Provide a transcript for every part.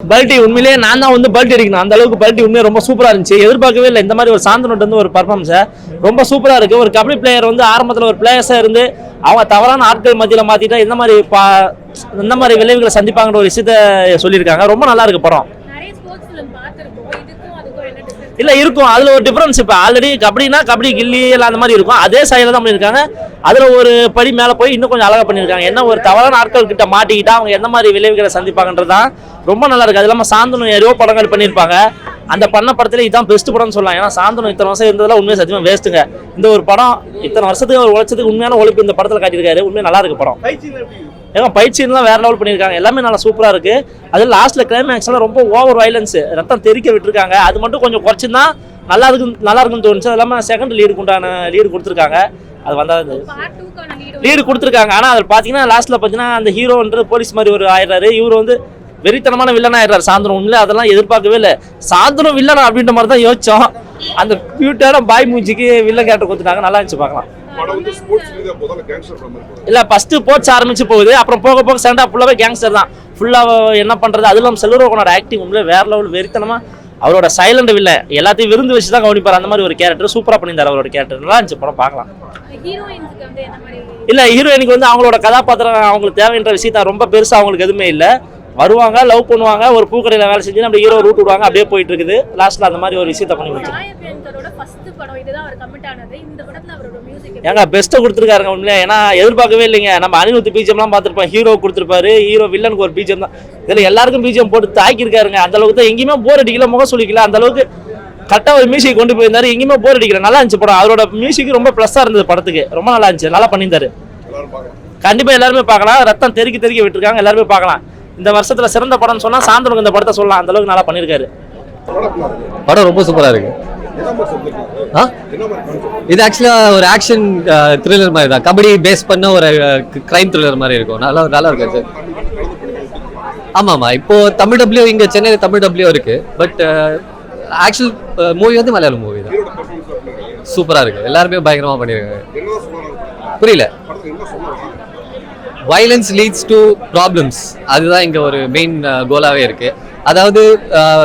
பல்டி உண்மையிலேயே நான் தான் வந்து பல்டி அடிக்கணும். அந்த அளவுக்கு பல்டி உண்மையை ரொம்ப சூப்பராக இருந்துச்சு. எதிர்பார்க்கவே இல்லை இந்த மாதிரி ஒரு சாந்தனோட்டு வந்து ஒரு பர்ஃபார்மன்ஸை ரொம்ப சூப்பராக இருக்குது. ஒரு கபடி பிளேயர் வந்து ஆரம்பத்தில் ஒரு பிளேயர்ஸாக இருந்து அவங்க தவறான ஆட்கள் மத்தியில் மாற்றிட்டா இந்த மாதிரி விளைவுகளை சந்திப்பாங்கன்ற ஒரு விஷயத்த சொல்லியிருக்காங்க. ரொம்ப நல்லா இருக்கு படம். இல்லை இருக்கும், அதில் ஒரு டிஃப்ரென்ஸ். இப்போ ஆல்ரெடி கபடினா கபடி கில்லி எல்லாம் அந்த மாதிரி இருக்கும், அதே சைடில் தான் பண்ணியிருக்காங்க. அதில் ஒரு படி மேலே போய் இன்னும் கொஞ்சம் அழகாக பண்ணியிருக்காங்க. என்ன ஒரு தவறான ஆட்கள் கிட்ட மாட்டிக்கிட்டா அவங்க எந்த மாதிரி விளைவுகளை சந்திப்பாங்கன்றது தான் ரொம்ப நல்லா இருக்குது. அது இல்லாமல் சாந்தனு நிறைய படங்கள் பண்ணியிருப்பாங்க. அந்த பண்ண படத்தில் இதுதான் பெஸ்ட் படம்னு சொல்லலாம். ஏன்னா சாந்தனு இத்தனை வருஷம் இருந்ததெல்லாம் உண்மையை சத்தியமாக வேஸ்ட்டுங்க. இந்த ஒரு படம் இத்தனை வருஷத்துக்கு ஒரு உழைச்சதுக்கு உண்மையான உழைப்பு இந்த படத்தில் காட்டியிருக்காரு. உண்மையாக நல்லா இருக்கு படம். ஏன்னா பயிற்சியெல்லாம் வேற லெவல் பண்ணியிருக்காங்க. எல்லாமே நல்லா சூப்பராக இருக்கு. அது லாஸ்ட்ல கிளைமேக்ஸ்லாம் ரொம்ப ஓவர் வயலன்ஸ், ரத்தம் தெறிக்க விட்டுருக்காங்க. அது மட்டும் கொஞ்சம் குறைச்சிருந்தா நல்லா இருக்குன்னு தோணுச்சு. அது இல்லாமல் செகண்ட் லீடு கொடுத்துருக்காங்க. அது வந்தாது லீடு கொடுத்துருக்காங்க. ஆனால் அதில் பார்த்தீங்கன்னா லாஸ்ட்ல பார்த்தீங்கன்னா அந்த ஹீரோன்றது போலீஸ் மாதிரி ஒரு ஆயிடுறாரு. இவர் வந்து வெறித்தனமான வில்லனா ஆயிடுறாரு சாந்தனம். உண்மையில அதெல்லாம் எதிர்பார்க்கவே இல்லை. சாந்தனம் வில்லனா அப்படின்ற மாதிரி தான் யோசிச்சோம். அந்த கியூட்டான பாய் மூஞ்சிக்கு வில்லன் கேரக்டர் கொடுத்துட்டாங்க. நல்லா இருந்துச்சு பார்க்கலாம். இல்ல ஃபர்ஸ்ட் போட்ஸ் ஆரம்பிச்சு போகுது, அப்புறம் போக போக சென்டா ஃபுல்லாவே கேங்ஸ்டர் தான். ஃபுல்லா என்ன பண்றது, அதுல செல்வரோகனோட ஆக்டிங் உண்மையிலே வேற லெவல். வெறித்தனமா அவரோட சைலண்ட் வில்ல எல்லாத்தையும் விருந்து வச்சு தான் கவனிப்பார். அந்த மாதிரி ஒரு கேரக்டர் சூப்பரா பண்ணியிருந்தார். அவரோட கேரக்டர் நல்லா இருந்துச்சு படம் பார்க்கலாம். இல்ல ஹீரோயினுக்கு வந்து அவங்களோட கதாபாத்திரம் அவங்களுக்கு தேவைன்ற விஷயத்த ரொம்ப பெருசா அவங்களுக்கு எதுவுமே இல்லை. வருவாங்க, லவ் பண்ணுவாங்க, ஒரு பூக்கடையில் வேலை செஞ்சு நம்ம ஹீரோ ரூட் விடுவாங்க, அப்படியே போயிட்டு இருக்குது. லாஸ்ட்ல அந்த மாதிரி ஒரு விஷயத்த பண்ணி வச்சிருக்காங்க. ஏங்க பெஸ்ட்டை கொடுத்துருக்காருங்க உண்மையிலே. ஏன்னா எதிர்பார்க்கவே இல்லைங்க. நம்ம அனிருத் பிஜிஎம்லாம் பார்த்துருப்போம், ஹீரோ கொடுத்துருப்பாரு, ஹீரோ வில்லனுக்கு ஒரு பிஜிஎம் தான். இதில் எல்லாருக்கும் பிஜிஎம் போட்டு தாக்கியிருக்காருங்க. அந்த அளவுக்கு தான் எங்கேயுமே போர் அடிக்கல, முகம் சொல்லிக்கல. அந்த அளவுக்கு கரெக்டாக ஒரு மியூசிக் கொண்டு போயிருந்தாரு, எங்கேயுமே போர் அடிக்கல. நல்லா இருந்துச்சு படம். அவரோட மியூசிக் ரொம்ப ப்ளஸ்ஸாக இருந்தது படத்துக்கு. ரொம்ப நல்லா இருந்துச்சு, நல்லா பண்ணியிருந்தாரு. கண்டிப்பாக எல்லாருமே பார்க்கலாம். ரத்தம் தெறிக்க விட்டுருக்காங்க, எல்லாருமே பார்க்கலாம். இந்த வருஷத்துல சிறந்த படம்னு சொன்னா சாந்தனுக்கு இந்த படத்தை சொல்லலாம். அந்த அளவுக்கு நல்லா பண்ணிருக்காரு. படம் ரொம்ப சூப்பரா இருக்கு. இது ஆக்சுவலா ஒரு ஆக்ஷன் த்ரில்லர் மாதிரி தான். கபடி பேஸ் பண்ண ஒரு கிரைம் த்ரில்லர் மாதிரி இருக்கும். நல்லா இருக்கு சார். ஆமாமா, இப்போ தமிழ் டபிள்யூ இங்க சென்னையில் தமிழ் டபிள்யூ இருக்கு. பட் ஆக்சுவல் மூவி வந்து மலையாளம் மூவி தான். சூப்பரா இருக்கு. எல்லாருமே பயங்கரமா பண்ணிருக்காங்க. புரியல. வயலன்ஸ் லீட்ஸ் டு ப்ராப்ளம்ஸ், அதுதான் இங்கே ஒரு மெயின் கோலாகவே இருக்குது. அதாவது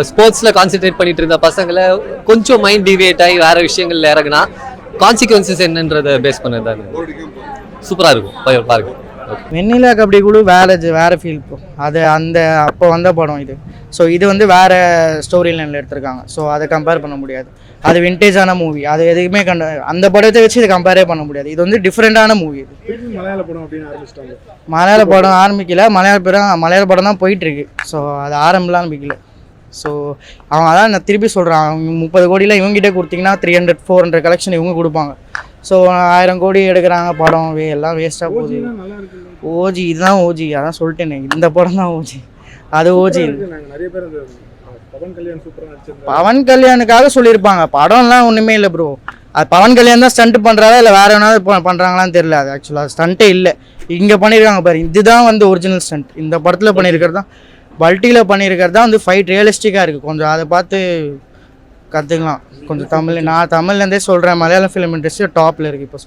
ஸ்போர்ட்ஸில் கான்சென்ட்ரேட் பண்ணிட்டு இருந்த பசங்களை கொஞ்சம் மைண்ட் டிவியேட் ஆகி வேறு விஷயங்கள்ல இறங்குனா கான்சிக்வன்சஸ் என்னன்றதை பேஸ் பண்ணது தான். சூப்பராக இருக்கும், பாருங்க. வெண்ணிலா கபடி குழு வேற ஃபீல். அது அந்த அப்போ வந்த படம் இது. ஸோ இது வந்து வேற ஸ்டோரி லைனில் எடுத்திருக்காங்க. ஸோ அதை கம்பேர் பண்ண முடியாது. அது விண்டேஜான மூவி. அது எதுவுமே அந்த படத்தை வச்சு இதை கம்பேரே பண்ண முடியாது. இது வந்து டிஃப்ரெண்டான மூவி. மலையாள படம் ஆரம்பிக்கல, மலையாள படம் தான் போயிட்டு இருக்கு. ஸோ அது ஆரம்பிக்கல. ஸோ அவன் அதான் நான் திருப்பி சொல்கிறான், அவங்க 30 கோடியில் இவங்ககிட்ட கொடுத்தீங்கன்னா 300-400 கலெக்ஷன் இவங்க கொடுப்பாங்க. ஸோ 1000 கோடி எடுக்கிறாங்க படம், எல்லாம் வேஸ்ட்டாக போகுது. ஓஜி இதுதான் ஓஜி, அதான் சொல்லிட்டேனே, இந்த படம் தான் ஓஜி. அது ஓஜி. பவன் கல்யாணுக்காக சொல்லியிருப்பாங்க. படம்லாம் ஒன்றுமே இல்லை ப்ரோ. அது பவன் கல்யாண் தான் ஸ்டண்ட் பண்ணுறாரா இல்லை வேற எவனாவது பண்ணுறாங்களான்னு தெரியல. அது ஆக்சுவலாக ஸ்டண்ட்டே இல்லை. இங்கே பண்ணியிருக்காங்க பாரு, இதுதான் வந்து ஒரிஜினல் ஸ்டண்ட். இந்த படத்தில் பண்ணியிருக்கிறது தான், பல்ட்டியில் பண்ணியிருக்கிறது தான் வந்து ஃபைட் ரியலிஸ்டிக்காக இருக்குது. கொஞ்சம் அதை பார்த்து கற்றுக்கலாம். கொஞ்சம் நான் தமிழ்லேருந்தே சொல்கிறேன், மலையாளம் ஃபிலிம் இண்டஸ்ட்ரி டாப்பில் இருக்குது இப்போ.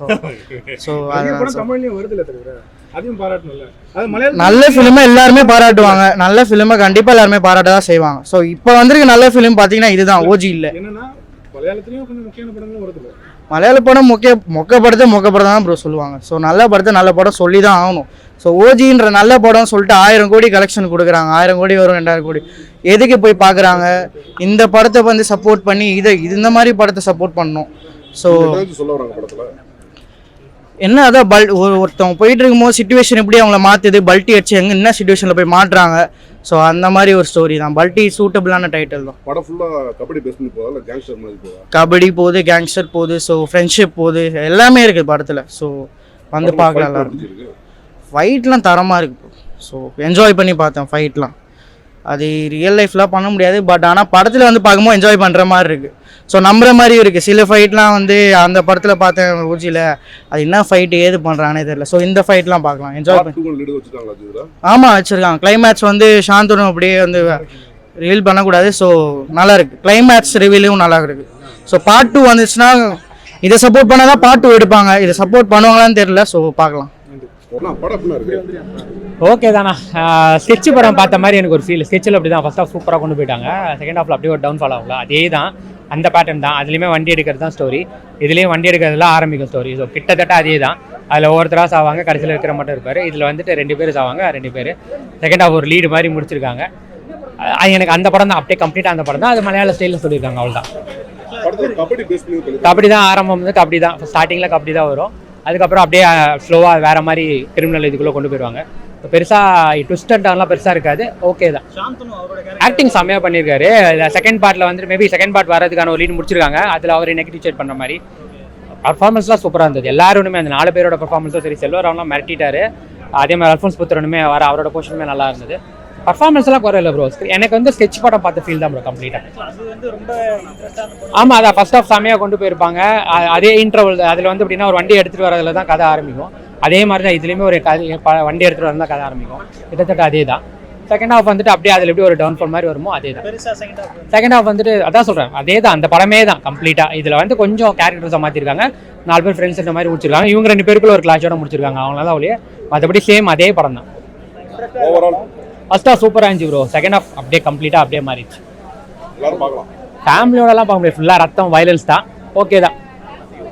ஸோ நல்ல ஃபிலிமை எல்லாருமே பாராட்டுவாங்க. நல்ல ஃபிலிமை கண்டிப்பாக எல்லாருமே பாராட்ட தான் செய்வாங்க. ஸோ இப்போ வந்திருக்கு நல்ல ஃபிலிம் பார்த்தீங்கன்னா இதுதான், ஓஜி இல்லை. மலையாள படம் மொக்க படத்தை தான் ப்ரோ சொல்லுவாங்க. ஸோ நல்ல படத்தை நல்ல படம் சொல்லி தான் ஆகணும். ஸோ ஓஜின்ற நல்ல படம் சொல்லிட்டு 1000 கோடி கலெக்ஷன் கொடுக்குறாங்க. 1000 கோடி வரும், 2000 கோடி எதுக்கு போய் பார்க்குறாங்க? இந்த படத்தை வந்து சப்போர்ட் பண்ணி இந்த மாதிரி படத்தை சப்போர்ட் பண்ணணும். ஸோ என்ன அதான் ஒருத்தவங்க போயிட்டு இருக்கும்போது சுச்சுவேஷன் எப்படி அவங்கள மாற்றுது, பல்ட்டி அடிச்சு என்ன சுச்சுவேஷனில் போய் மாட்டுறாங்க. ஸோ அந்த மாதிரி ஒரு ஸ்டோரி தான். பல்ட்டி சூட்டபிளான டைட்டில் தான். படம் ஃபுல்லாக கபடி பேஸ் பண்ணி போதா இல்லை கேங்ஸ்டர் மாதிரி போதா? கபடி போகுது, கேங்ஸ்டர் போகுது, ஸோ ஃப்ரெண்ட்ஷிப் போகுது, எல்லாமே இருக்குது படத்தில். ஸோ வந்து பார்க்கலாம் எல்லாரும். ஃபைட்லாம் தரமாக இருக்குது. ஸோ என்ஜாய் பண்ணி பார்த்தேன் ஃபைட்லாம். அது ரியல் லைஃப்லாம் பண்ண முடியாது. பட் ஆனால் படத்தில் வந்து பார்க்கும்போது என்ஜாய் பண்ணுற மாதிரி இருக்குது. ஸோ நம்புற மாதிரியும் இருக்குது. சில ஃபைட்லாம் வந்து அந்த படத்தில் பார்த்தேன் ஊஜியில், அது என்ன ஃபைட்டு ஏது பண்ணுறானே தெரியல. ஸோ இந்த ஃபைட்லாம் பார்க்கலாம், என்ஜாய் பண்ணி. ஆமாம் வச்சுருக்காங்க. கிளைமேக்ஸ் வந்து சாந்தனும் அப்படியே வந்து ரிவீல் பண்ணக்கூடாது. ஸோ நல்லா இருக்குது. கிளைமேக்ஸ் ரிவீலும் நல்லா இருக்குது. ஸோ பார்ட் 2 வந்துச்சுன்னா இதை சப்போர்ட் பண்ணால் தான் பார்ட் 2 எடுப்பாங்க. இதை சப்போர்ட் பண்ணுவாங்களான்னு தெரியல. ஸோ பார்க்கலாம். படம் எப்படி இருக்கு? ஓகே தானா. ஸ்கெட்ச் படம் பார்த்த மாதிரி எனக்கு ஒரு ஃபீல். ஸ்கெட்சில் அப்படி தான் ஃபர்ஸ்ட் ஹாஃப் சூப்பராக கொண்டு போயிட்டாங்க. செகண்ட் ஹாஃபில் அப்படியே ஒரு டவுன் ஃபால் ஆகல. அதே தான், அந்த பேட்டர்ன் தான். அதுலேயுமே வண்டி எடுக்கிறது தான் ஸ்டோரி, இதுலேயும் வண்டி எடுக்கிறதுலாம் ஆரம்பிக்கும் ஸ்டோரி. ஸோ கிட்டத்தட்ட அதே தான். அதில் ஒவ்வொருத்தராக சாவாங்க, கடைசியில் இருக்கிற மட்டும் இருப்பார். இதில் வந்துட்டு 2 பேர் சாவாங்க, 2 பேர். செகண்ட் ஹாஃப் ஒரு லீடு மாதிரி முடிச்சிருக்காங்க. எனக்கு அந்த படம் தான் அப்படியே கம்ப்ளீட்டாக அந்த படம் தான். அது மலையாள ஸ்டைலில் சொல்லியிருக்காங்க, அவ்வளோதான். கபடி தான் ஆரம்பம் வந்து கபடி தான். ஸ்டார்டிங்கில் கபடி தான் வரும். அதுக்கப்புறம் அப்படியே ஸ்லோவாக வேறு மாதிரி கிரிமினல் இதுக்குள்ளே கொண்டு போயிடுவாங்க. பெருசாக ட்விஸ்ட் அண்ட் டர்ன்லாம் பெருசாக இருக்காது. ஓகே தான். ஆக்டிங் செம்மையாக பண்ணியிருக்காரு. செகண்ட் பார்ட்டில் வந்துட்டு மேபி செகண்ட் பார்ட் வரதுக்கான ஒரு லீட் முடிச்சிருக்காங்க. அதில் அவர் நெகட்டிவ் சேட் பண்ணுற மாதிரி பர்ஃபார்மன்ஸ்லாம் சூப்பராக இருந்தது. எல்லாருமே அந்த 4 பேரோட பர்ஃபார்மன்ஸும் சரி. செல்வராவ்லாம் மிரட்டிட்டாரு. அதே மாதிரி அல்ஃபோன்ஸ் புத்திரனுமே வர அவரோட போர்ஷனுமே நல்லா இருந்தது. பர்ஃபார்மன்ஸ்லாம் குறையில்லை ப்ரோ. எனக்கு வந்து ஸ்கெட்ச் படம் பார்த்த ஃபீல் தான் ப்ரோ கம்ப்ளீட்டாக. ஆமாம், அதான் ஃபர்ஸ்ட் ஆஃப் செம்மையாக கொண்டு போயிருப்பாங்க. அதே இன்டர்வல் அதில் வந்து எப்படின்னா ஒரு வண்டி எடுத்துகிட்டு வரதுல தான் கதை ஆரம்பிக்கும். அதே மாதிரி தான் இதுலேயுமே ஒரு வண்டி எடுத்துகிட்டு வரது தான் கதை ஆரம்பிக்கும். கிட்டத்தட்ட அதே தான். செகண்ட் ஹாஃப் வந்துட்டு அப்படியே அதில் எப்படி ஒரு டவுன்ஃபால் மாதிரி வருமோ அதே தான். செகண்ட் ஹாஃப் வந்துட்டு அதான் சொல்கிறேன், அதே தான், அந்த படமே தான் கம்ப்ளீட்டாக. இதில் வந்து கொஞ்சம் கேரக்டர்ஸை மாற்றிருக்காங்க. 4 பேர் ஃப்ரெண்ட்ஸ் இந்த மாதிரி முடிச்சிருக்காங்க. இவங்க 2 பேருக்குள்ள ஒரு கிளாஷோட முடிச்சிருக்காங்க. அவங்களால அவளையே மற்றபடி சேம் அதே படம் தான். ஃபர்ஸ்ட் ஹாஃப் சூப்பராக இருந்துச்சு ப்ரோ. செகண்ட் ஹாஃப் அப்படியே கம்ப்ளீட்டாக அப்படியே மாறிடுச்சு. ஃபேமிலியோடலாம் பார்க்க முடியாது. ஃபுல்லாக ரத்தம் வயலன்ஸ் தான். ஓகே தான்.